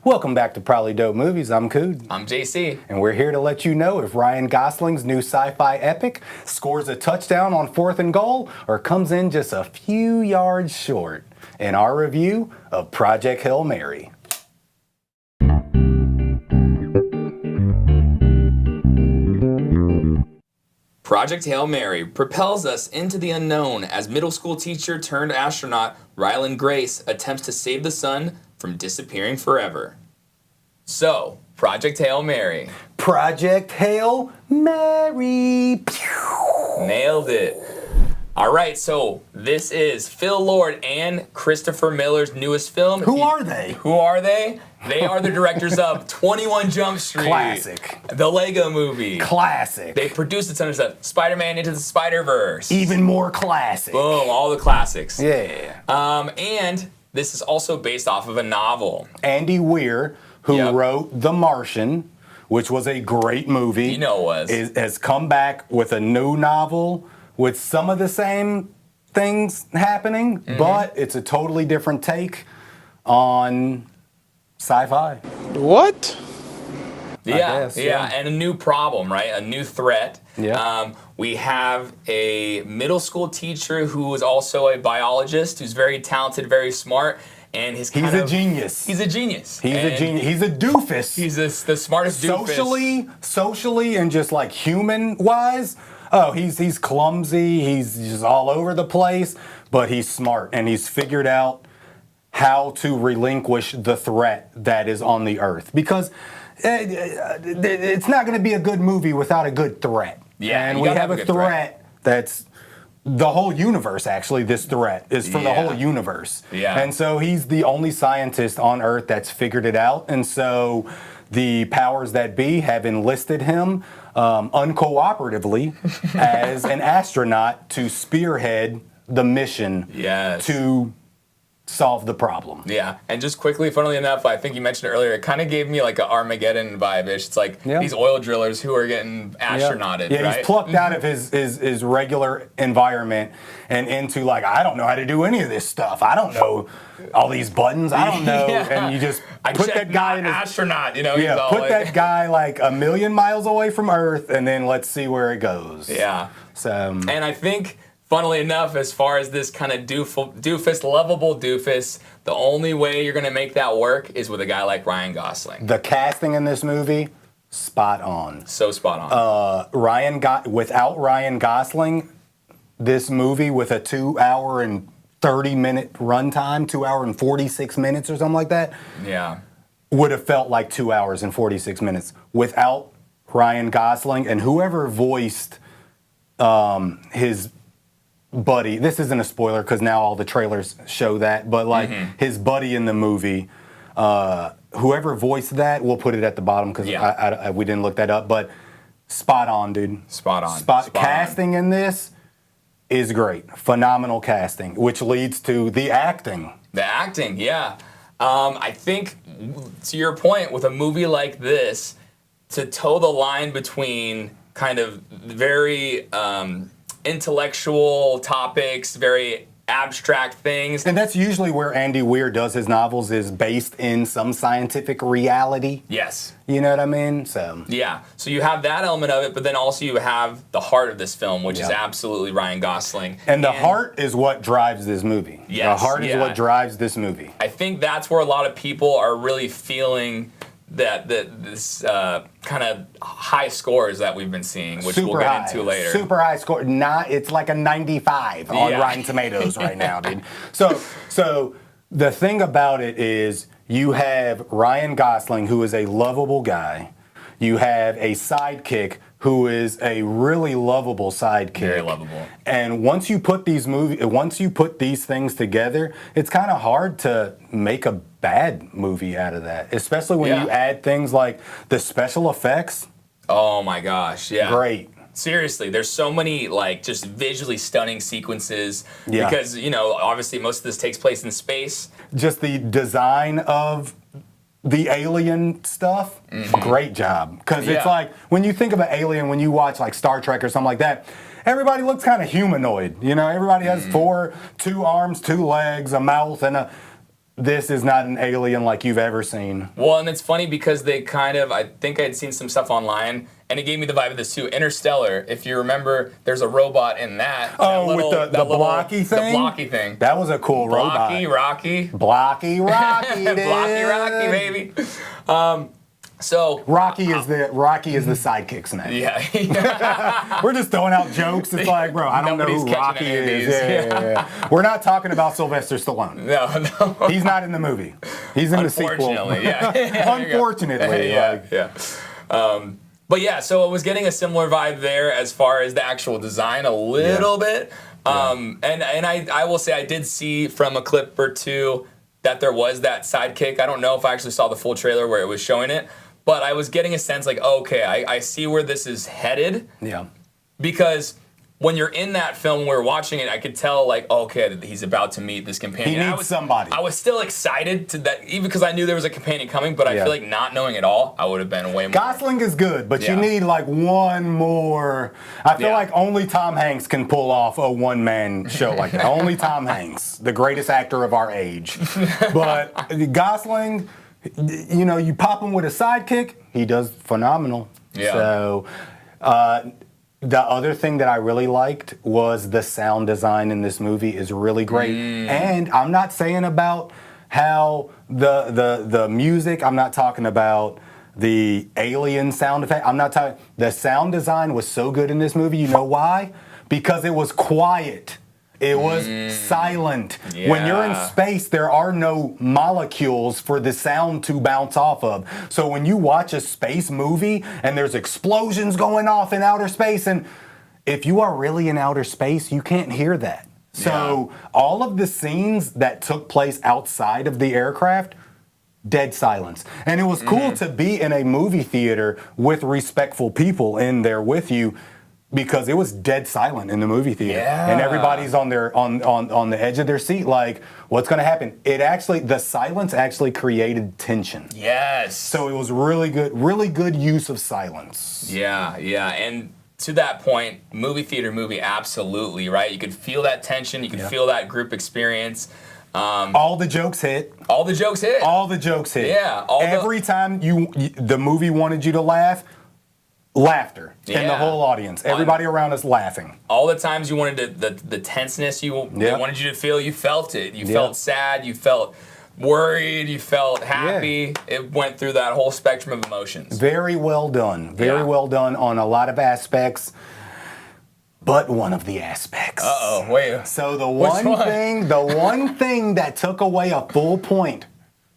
Welcome back to Probably Dope Movies. I'm Cude. I'm JC. And we're here to let you know if Ryan Gosling's new sci-fi epic scores a touchdown on 4th and goal or comes in just a few yards short in our review of Project Hail Mary. Project Hail Mary propels us into the unknown as middle school teacher turned astronaut Ryland Grace attempts to save the sun from disappearing forever. So, Project Hail Mary. Project Hail Mary. Pew. Nailed it. All right, so this is Phil Lord and Christopher Miller's newest film. Who are they? Who are they? They are the directors of 21 Jump Street. Classic. The Lego Movie. Classic. They produced a ton of stuff. Spider-Man Into the Spider-Verse. Even more classic. Boom, all the classics. Yeah. And this is also based off of a novel. Andy Weir, who wrote The Martian, which was a great movie. You know it was. Has come back with a new novel with some of the same things happening, but it's a totally different take on sci-fi. What? Yeah, and a new problem, right? A new threat. Yeah. We have a middle school teacher who is also a biologist, who's very talented, very smart, and he's a genius. He's a genius. He's a genius. He's a doofus. He's the smartest doofus. Socially, and just like human-wise. Oh, he's clumsy. He's just all over the place, but he's smart, and he's figured out how to relinquish the threat that is on the Earth. Because it's not going to be a good movie without a good threat. Yeah, and we have a threat that's the whole universe, actually. This threat is for the whole universe. Yeah. And so he's the only scientist on Earth that's figured it out. And so the powers that be have enlisted him uncooperatively as an astronaut to spearhead the mission to solve the problem. Yeah, and just quickly, funnily enough, I think you mentioned it earlier, it kind of gave me like an Armageddon vibe-ish. It's like these oil drillers who are getting astronauted, right? He's plucked out of his regular environment and into like, I don't know how to do any of this stuff. I don't know all these buttons. I don't know. And you just put that guy in his astronaut, you know? Yeah, put that guy like a million miles away from Earth and then let's see where it goes. Yeah. So, and I think, funnily enough, as far as this kind of doofus, lovable doofus, the only way you're going to make that work is with a guy like Ryan Gosling. The casting in this movie, spot on. So spot on. Without Ryan Gosling, this movie with a 2 hour and 30-minute runtime, 2 hour and 46 minutes or something like that, would have felt like 2 hours and 46 minutes. Without Ryan Gosling and whoever voiced his buddy, this isn't a spoiler because now all the trailers show that, but like his buddy in the movie, whoever voiced that, we'll put it at the bottom because we didn't look that up, but spot on, dude. Spot on. Casting in this is great. Phenomenal casting, which leads to the acting. The acting, yeah. I think, to your point, with a movie like this, to toe the line between kind of very intellectual topics, very abstract things. And that's usually where Andy Weir does his novels, is based in some scientific reality. Yes. You know what I mean? So yeah. So you have that element of it, but then also you have the heart of this film, which is absolutely Ryan Gosling. And the heart is what drives this movie. Yes. The heart is what drives this movie. I think that's where a lot of people are really feeling that this kind of high scores that we've been seeing, which we'll get into later. Super high score. It's like a 95 on Rotten Tomatoes right now, dude. So the thing about it is you have Ryan Gosling, who is a lovable guy. You have a sidekick who is a really lovable sidekick. Very lovable. And once you put these things together, it's kind of hard to make a bad movie out of that, especially when you add things like the special effects. Oh my gosh, yeah. Great. Seriously, there's so many like just visually stunning sequences because, you know, obviously most of this takes place in space. Just the design of the alien stuff, great job. Because it's like, when you think of an alien, when you watch like Star Trek or something like that, everybody looks kind of humanoid. You know, everybody has two arms, 2 legs, a mouth, and this is not an alien like you've ever seen. Well, and it's funny because they kind of, I think I'd seen some stuff online, and it gave me the vibe of this too. Interstellar, if you remember, there's a robot in that. Oh, with the blocky thing? The blocky thing. That was a cool robot. Rocky. Blocky Rocky, dude. Blocky Rocky, baby. So Rocky is the sidekick's name. Yeah. We're just throwing out jokes. It's like, bro, I don't know who Rocky is. Yeah. We're not talking about Sylvester Stallone. No. He's not in the movie. He's in the sequel. Unfortunately, yeah. Unfortunately. But yeah, so I was getting a similar vibe there as far as the actual design a little bit. And I will say I did see from a clip or two that there was that sidekick. I don't know if I actually saw the full trailer where it was showing it, but I was getting a sense like, okay, I see where this is headed. Yeah. Because when you're in that film, when we were watching it, I could tell like, okay, he's about to meet this companion. He needs somebody. I was still excited to that, even because I knew there was a companion coming, but I feel like not knowing it all, I would have been way more. Gosling is good, but you need like one more. I feel like only Tom Hanks can pull off a one-man show like that. Only Tom Hanks, the greatest actor of our age. But Gosling, you know, you pop him with a sidekick, he does phenomenal. Yeah. So, the other thing that I really liked was the sound design in this movie is really great. And I'm not saying about how the music, I'm not talking about the alien sound effect. I'm not talking, the sound design was so good in this movie. You know why? Because it was quiet. It was silent. Yeah. When you're in space, there are no molecules for the sound to bounce off of. So when you watch a space movie and there's explosions going off in outer space, and if you are really in outer space, you can't hear that. So all of the scenes that took place outside of the aircraft, dead silence. And it was cool to be in a movie theater with respectful people in there with you, because it was dead silent in the movie theater, and everybody's on their on the edge of their seat, like, what's going to happen? The silence actually created tension. Yes. So it was really good use of silence. Yeah, and to that point, movie theater movie, absolutely, right? You could feel that tension, you could feel that group experience. All the jokes hit. All the jokes hit. Yeah. Every time the movie wanted you to laugh, laughter in the whole audience. Everybody around us laughing. All the times you wanted the tenseness they wanted you to feel, you felt it. You felt sad, you felt worried, you felt happy. It went through that whole spectrum of emotions. Very well done. Very well done on a lot of aspects. But one of the aspects. Uh-oh, wait. So the one thing that took away a full point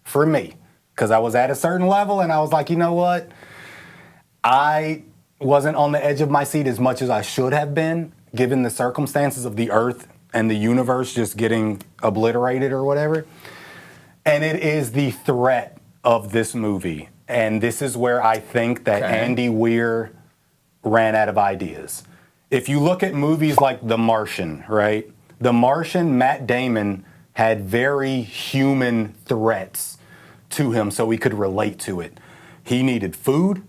for me, because I was at a certain level and I was like, you know what? I wasn't on the edge of my seat as much as I should have been, given the circumstances of the Earth and the universe just getting obliterated or whatever. And it is the threat of this movie. And this is where I think that Andy Weir ran out of ideas. If you look at movies like The Martian, right? The Martian, Matt Damon had very human threats to him so we could relate to it. He needed food,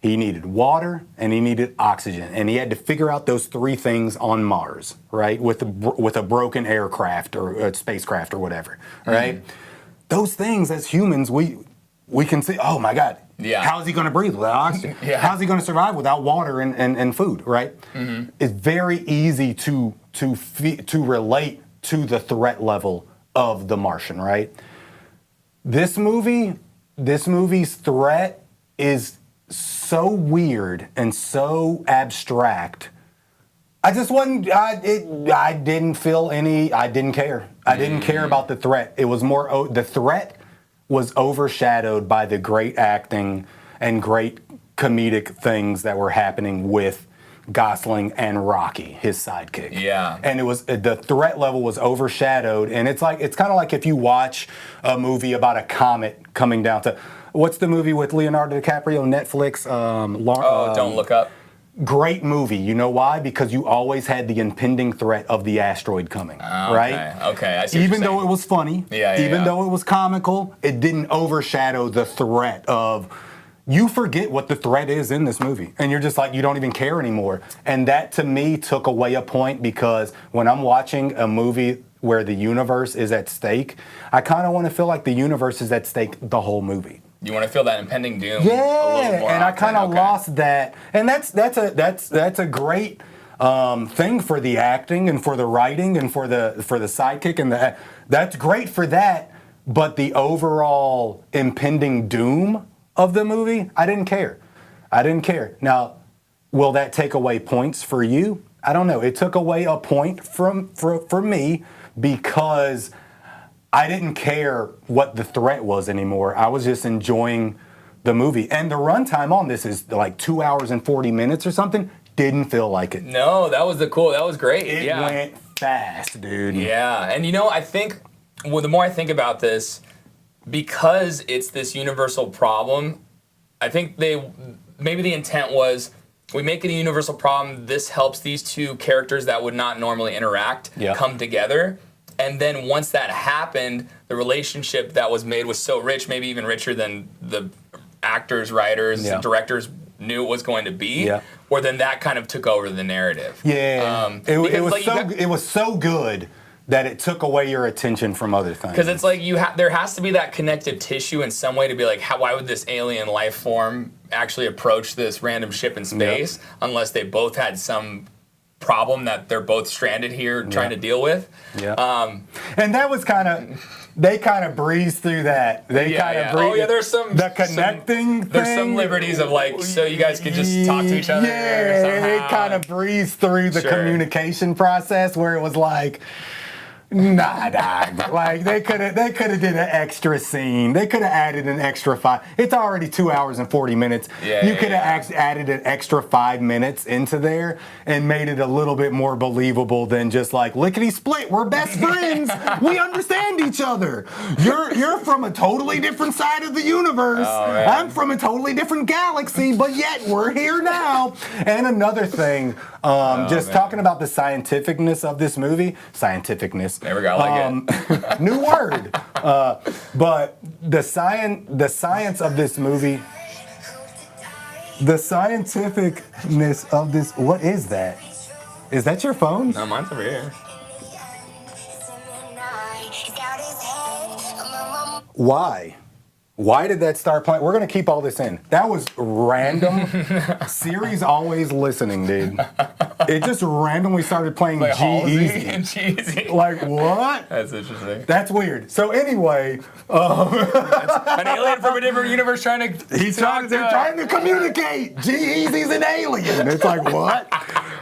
he needed water, and he needed oxygen. And he had to figure out those three things on Mars, right? With a broken aircraft or a spacecraft or whatever, right? Those things as humans, we can see, oh my God, how is he going to breathe without oxygen? How is he going to survive without water and food, right? It's very easy to relate to the threat level of The Martian, right? This movie's threat is so weird and so abstract. I didn't care. I didn't care about the threat. It was more, the threat was overshadowed by the great acting and great comedic things that were happening with Gosling and Rocky, his sidekick. Yeah. And it was, the threat level was overshadowed, and it's kind of like if you watch a movie about a comet coming down to, what's the movie with Leonardo DiCaprio, Netflix? Don't Look Up. Great movie. You know why? Because you always had the impending threat of the asteroid coming, right? Okay, I see. Even though it was funny, even though it was comical, it didn't overshadow the threat of, you forget what the threat is in this movie. And you're just like, you don't even care anymore. And that to me took away a point, because when I'm watching a movie where the universe is at stake, I kind of want to feel like the universe is at stake the whole movie. You want to feel that impending doom. Yeah, a little more and I kind of okay. lost that, and that's a great thing for the acting and for the writing and for the sidekick and that's great for that. But the overall impending doom of the movie, I didn't care. Now, will that take away points for you? I don't know. It took away a point for me because I didn't care what the threat was anymore. I was just enjoying the movie. And the runtime on this is like 2 hours and 40 minutes or something. Didn't feel like it. No, that was great. It went fast, dude. Yeah, and I think, the more I think about this, because it's this universal problem, I think maybe the intent was, we make it a universal problem, this helps these two characters that would not normally interact come together. And then once that happened, the relationship that was made was so rich, maybe even richer than the actors, writers, directors knew it was going to be, or then that kind of took over the narrative. Yeah, it was so good that it took away your attention from other things. Because it's like there has to be that connective tissue in some way to be like, why would this alien life form actually approach this random ship in space unless they both had some problem that they're both stranded here trying to deal with. And that was they kind of breezed through that. There's the connecting thing. There's some liberties of so you guys could just talk to each other. They kind of breezed through the communication process where it was like, nah, dog. Like they could have did an extra scene. They could have added an extra 5. It's already 2 hours and 40 minutes. You could have added an extra 5 minutes into there and made it a little bit more believable than just like lickety split. We're best friends. We understand each other. You're from a totally different side of the universe. I'm from a totally different galaxy, but yet we're here now. And another thing, talking about the scientificness of this movie. There we go, I like it. New word. But the science of this movie, the scientificness of this, what is that? Is that your phone? No, mine's over here. Why? Why did that start playing? We're going to keep all this in. That was random. Siri's always listening, dude. It just randomly started playing G-Eazy. Like, what? That's interesting. That's weird. So anyway... an alien from a different universe trying to... They're trying to communicate. G-Eazy's an alien. It's like, what?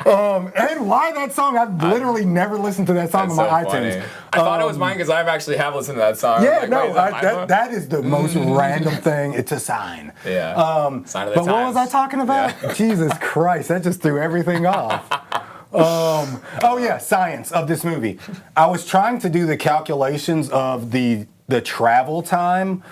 And why that song? I've literally never listened to that song on my iTunes. I thought it was mine because I actually have listened to that song. Yeah, that is the most random thing. It's a sign. Yeah. Sign of the times. But what was I talking about? Yeah. Jesus Christ, that just threw everything off. Science of this movie. I was trying to do the calculations of the travel time.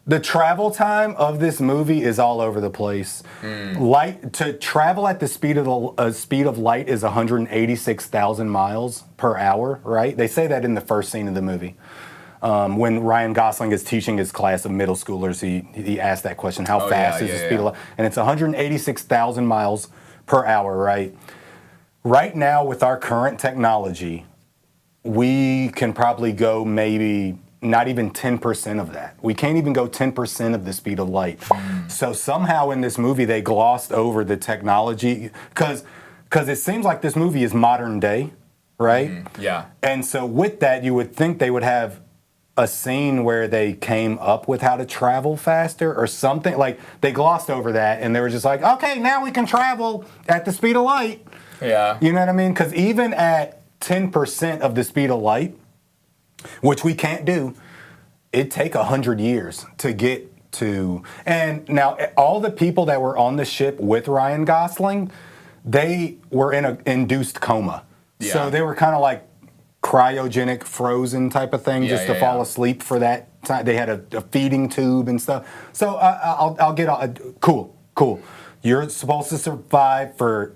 The travel time of this movie is all over the place. Light to travel at the speed of light is 186,000 miles per hour. Right? They say that in the first scene of the movie. When Ryan Gosling is teaching his class of middle schoolers, he asked that question: how fast is the speed of light? And it's 186,000 miles per hour. Right? Right now, with our current technology, we can probably go maybe not even 10% of that. We can't even go 10% of the speed of light. So somehow in this movie they glossed over the technology because it seems like this movie is modern day, right? Yeah. And so with that, you would think they would have a scene where they came up with how to travel faster or something. Like they glossed over that and they were just like, okay, now we can travel at the speed of light. Yeah. You know what I mean? Because even at 10% of the speed of light, which we can't do, it'd take 100 years to get to. And now all the people that were on the ship with Ryan Gosling, they were in an induced coma. Yeah. So they were kind of like cryogenic frozen type of thing, just to fall asleep for that time. They had a feeding tube and stuff. So I'll get cool. You're supposed to survive for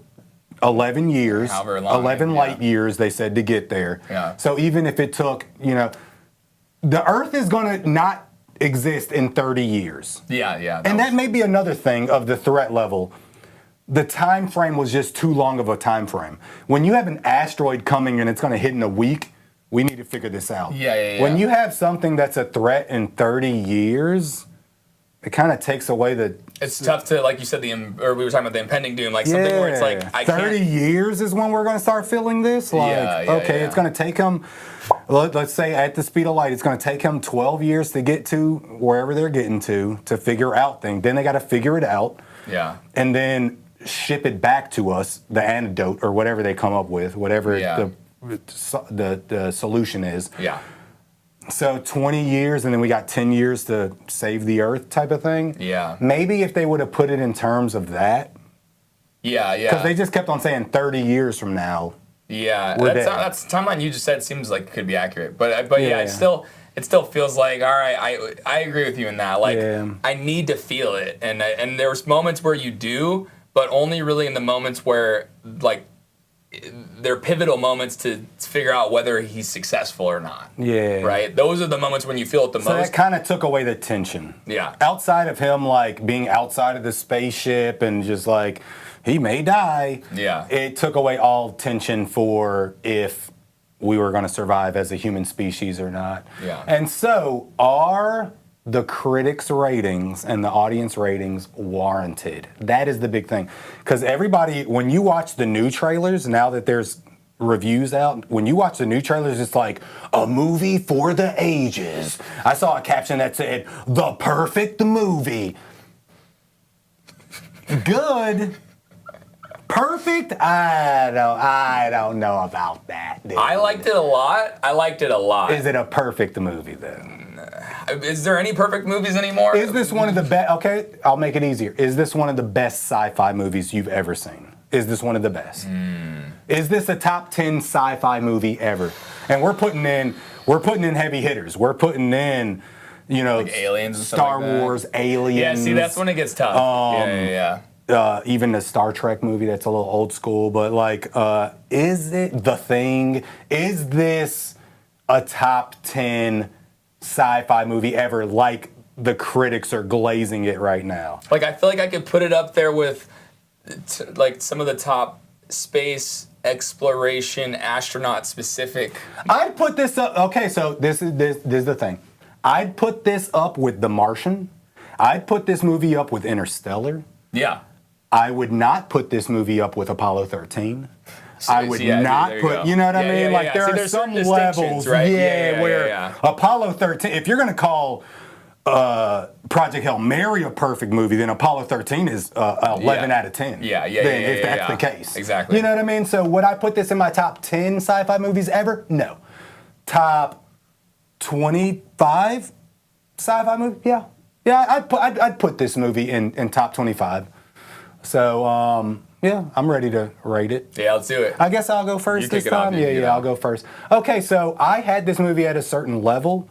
11 years, 11 light years, they said, to get there. Yeah. So even if it took, the Earth is going to not exist in 30 years. Yeah. And that may be another thing of the threat level. The time frame was just too long of a time frame. When you have an asteroid coming and it's going to hit in a week, We need to figure this out. Yeah. When you have something that's a threat in 30 years, it kind of takes away the... It's tough to, like you said, or we were talking about the impending doom, like something where it's like, I 30 can't... years is when we're going to start feeling this? Like, it's going to take them, let's say at the speed of light, it's going to take them 12 years to get to wherever they're getting to figure out things. Then they got to figure it out. Yeah. And then ship it back to us, the antidote or whatever they come up with, whatever the solution is. Yeah. So 20 years, and then we got 10 years to save the Earth type of thing. Yeah. Maybe if they would have put it in terms of that. Yeah. Because they just kept on saying 30 years from now. Yeah. That's the timeline you just said seems like it could be accurate. But it still feels like, all right, I agree with you in that. Like, I need to feel it. And there's moments where you do, but only really in the moments where, like, they're pivotal moments to figure out whether he's successful or not. Yeah. Right? Those are the moments when you feel it the most. So that kind of took away the tension. Yeah. Outside of him, like, being outside of the spaceship and just, like, he may die. Yeah. It took away all tension for if we were going to survive as a human species or not. Yeah. And so, are the critics' ratings and the audience ratings warranted? That is the big thing. Because everybody, when you watch the new trailers, now that there's reviews out, when you watch the new trailers, it's like, a movie for the ages. I saw a caption that said, the perfect movie. Good. Perfect? I don't know about that, dude. I liked it a lot. Is it a perfect movie, then? Is there any perfect movies anymore? Is this one of the best? Okay, I'll make it easier. Is this one of the best sci-fi movies you've ever seen? Is this one of the best? Is this a top 10 sci-fi movie ever? And we're putting in heavy hitters. We're putting in, like aliens and Star stuff like Wars, Aliens. Yeah, see, that's when it gets tough. Even the Star Trek movie that's a little old school, but like, is it The Thing? Is this a top 10 sci-fi movie ever, like the critics are glazing it right now? Like, I feel like I could put it up there with like some of the top space exploration astronaut specific. I'd put this up. Okay, so this is the thing. I'd put this up with The Martian. I'd put this movie up with Interstellar. Yeah. I would not put this movie up with Apollo 13. I would not put, you know what I mean? Like, there are some levels, right? where Apollo 13, if you're going to call Project Hail Mary a perfect movie, then Apollo 13 is 11 out of 10. If that's the case. Exactly. You know what I mean? So would I put this in my top 10 sci-fi movies ever? No. Top 25 sci-fi movies? Yeah. Yeah, I'd put this movie in top 25. So, I'm ready to rate it. Yeah, let's do it. I guess I'll go first this time. I'll go first. Okay, so I had this movie at a certain level,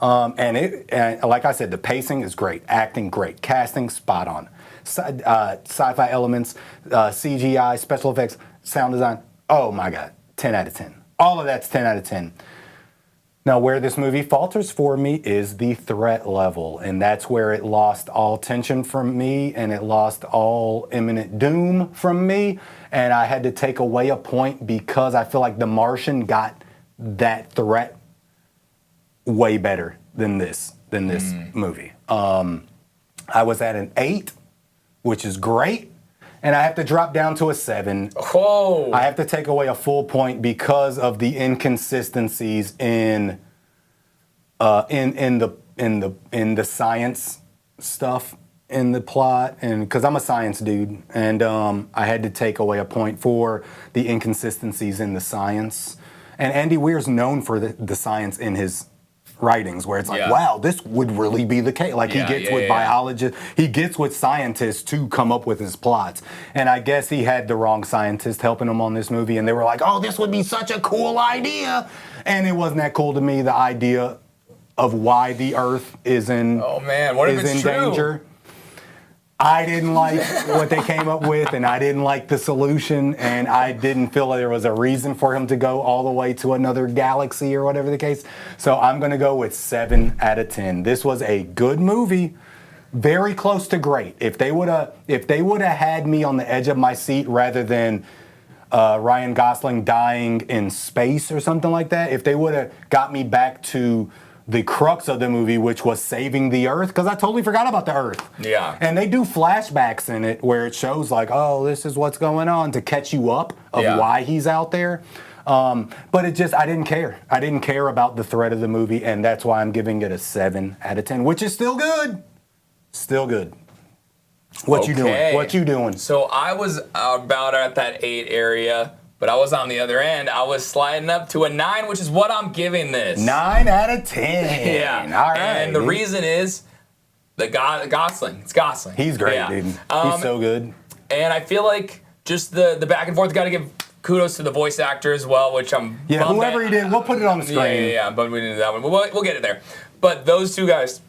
and like I said, the pacing is great, acting great, casting spot on, sci-fi elements, CGI, special effects, sound design. Oh my God, 10 out of 10. All of that's 10 out of 10. Now, where this movie falters for me is the threat level, and that's where it lost all tension from me, and it lost all imminent doom from me, and I had to take away a point because I feel like The Martian got that threat way better than this movie. I was at an 8, which is great, and I have to drop down to a 7. Oh. I have to take away a full point because of the inconsistencies in the science stuff in the plot, and because I'm a science dude, and I had to take away a point for the inconsistencies in the science. And Andy Weir's known for the science in his writings, where it's like, wow, this would really be the case. Like, he gets with biologists, he gets with scientists to come up with his plots. And I guess he had the wrong scientist helping him on this movie, and they were like, oh, this would be such a cool idea. And it wasn't that cool to me, the idea of why the Earth is in, danger. I didn't like what they came up with, and I didn't like the solution, and I didn't feel like there was a reason for him to go all the way to another galaxy or whatever the case. So I'm going to go with 7 out of 10. This was a good movie, very close to great. If they would have had me on the edge of my seat rather than Ryan Gosling dying in space or something like that, if they would have got me back to the crux of the movie, which was saving the Earth, because I totally forgot about the Earth. Yeah. And they do flashbacks in it where it shows like, oh, this is what's going on to catch you up of why he's out there. But it just, I didn't care. I didn't care about the thread of the movie, and that's why I'm giving it a 7 out of 10, which is still good. Still good. What you doing? What you doing? So I was about at that 8 area. But I was on the other end. I was sliding up to a 9, which is what I'm giving this. 9 out of 10. Yeah. All right. And the reason is the Gosling. It's Gosling. He's great, dude. He's so good. And I feel like just the back and forth. Got to give kudos to the voice actor as well, which I'm. Yeah, whoever he did, we'll put it on the screen. Yeah. But we didn't do that one. We'll get it there. But those two guys,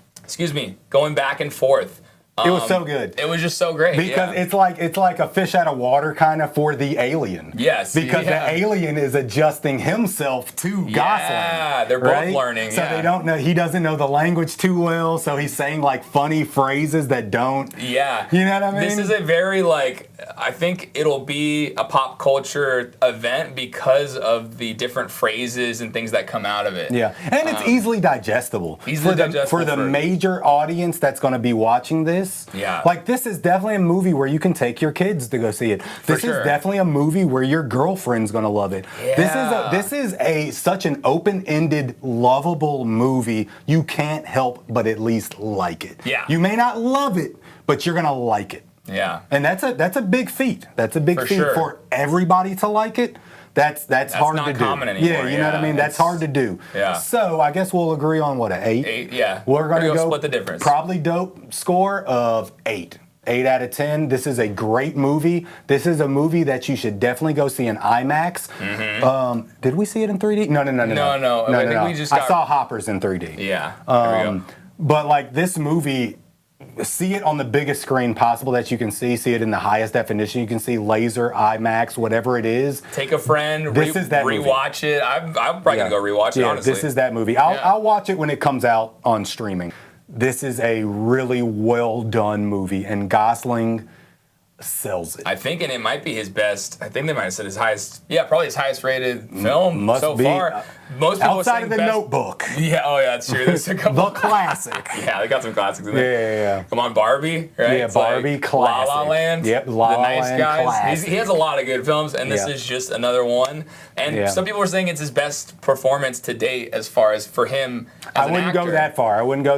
going back and forth. It was so good. It was just so great. Because it's like a fish out of water kind of for the alien. Yes. Because the alien is adjusting himself to Gosling. Yeah, they're both learning. So they don't know, he doesn't know the language too well, so he's saying like funny phrases that don't. Yeah. You know what I mean? This is a very I think it'll be a pop culture event because of the different phrases and things that come out of it. Yeah. And it's easily digestible. For the major audience that's going to be watching this. Yeah. Like, this is definitely a movie where you can take your kids to go see it. This is definitely a movie where your girlfriend's going to love it. Yeah. This is such an open-ended, lovable movie. You can't help but at least like it. Yeah. You may not love it, but you're going to like it. Yeah. And that's a big feat. That's a big feat for everybody to like it. That's hard to do. That's not common anymore. Yeah, you know what I mean? That's hard to do. Yeah. So I guess we'll agree on what, an 8? 8, yeah. We're going to go split the difference. Probably dope score of 8. 8 out of 10. This is a great movie. This is a movie that you should definitely go see in IMAX. Mm-hmm. Did we see it in 3D? No. I think we just I saw Hoppers in 3D. Yeah. There we go. But like this movie, see it on the biggest screen possible that you can see. See it in the highest definition you can see, laser, IMAX, whatever it is. Take a friend, this is that rewatch it. I'm probably going to go rewatch it, honestly. This is that movie. I'll watch it when it comes out on streaming. This is a really well done movie, and Gosling sells it. I think, and it might be his best. I think they might have said his highest. Yeah, probably his highest rated film so far. Most people outside of the Notebook. Yeah, that's true. There's a couple. The classic. Yeah, they got some classics in there. Yeah. Come on, Barbie, right? Yeah, it's Barbie, classic. La La Land. Yep, La La Land, The Nice Guys. classic. He has a lot of good films, and this is just another one. And some people are saying it's his best performance to date as far as for him as I wouldn't go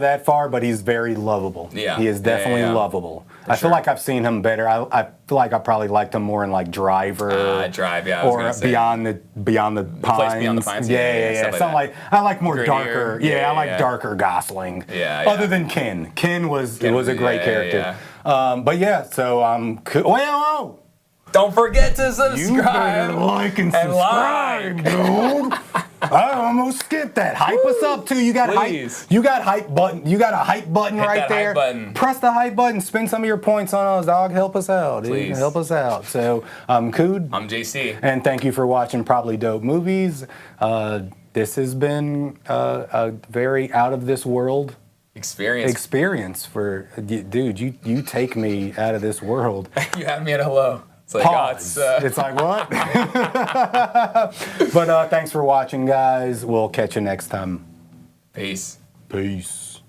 that far. But he's very lovable. Yeah. He is definitely lovable. I feel like I've seen him better. I feel like I probably liked him more in like Driver. Drive, yeah. Or Beyond the Pines. Place Beyond the Pines. Yeah. Something like I like more Grittier. darker. I like darker Gosling. Yeah. Other than Ken. Ken was a great character. But so whoa. Don't forget to subscribe. You better like and subscribe, dude. I almost skipped that. Hype us up too. You got hype. You got hype button. You got a hype button right there. Hype button. Press the hype button. Spend some of your points on us, dog. Help us out, dude. Please. Help us out. So I'm Cude. I'm JC. And thank you for watching Probably Dope Movies. This has been a very out of this world experience for dude. You take me out of this world. You had me at hello. It's like, pause. It's like, what? But thanks for watching, guys. We'll catch you next time. Peace. Peace.